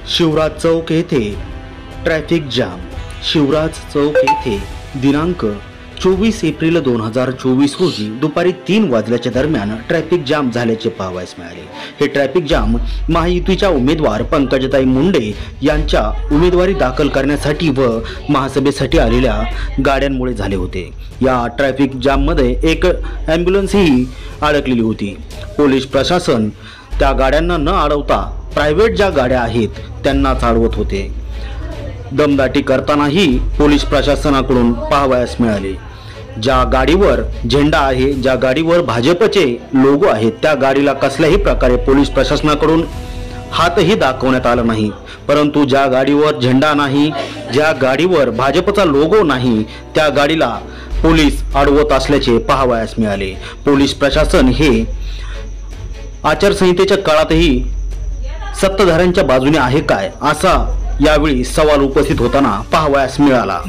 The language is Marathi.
शिवराज चौक येथे ट्रॅफिक जाम। शिवराज चौक येथे दिनांक 24 एप्रिल 2024 रोजी दुपारी 3 वाजल्याच्या दरम्यान ट्रॅफिक जाम झाल्याचे पाहावयास मिळाले। हे ट्रॅफिक जाम महायुतीच्या उमेदवार पंकजाताई मुंडे यांच्या उमेदवारी दाखल करण्यासाठी व महासभेसाठी आलेल्या गाड्यांमुळे झाले होते। या ट्रॅफिक जाममध्ये एक ॲम्ब्युलन्सही अडकलेली होती। पोलीस प्रशासन त्या गाड्यांना न अडवता प्रायव्हेट ज्या गाड्या आहेत त्यांनाच अडवत होते। दमदाटी करतानाही पोलीस प्रशासनाकडून पाहावयास मिळाले। ज्या गाडीवर झेंडा आहे, ज्या गाडीवर भाजपचे लोगो आहेत, त्या गाडीला कसल्याही प्रकारे पोलीस प्रशासनाकडून हातही दाखवण्यात आला नाही। परंतु ज्या गाडीवर झेंडा नाही, ज्या गाडीवर भाजपचा लोगो नाही, त्या गाडीला पोलीस अडवत असल्याचे पाहावयास मिळाले। पोलीस प्रशासन हे आचारसंहितेच्या काळातही सत्ताधाऱ्यांच्या बाजूने आहे काय, असा यावेळी सवाल उपस्थित होताना पाहावयास मिळाला।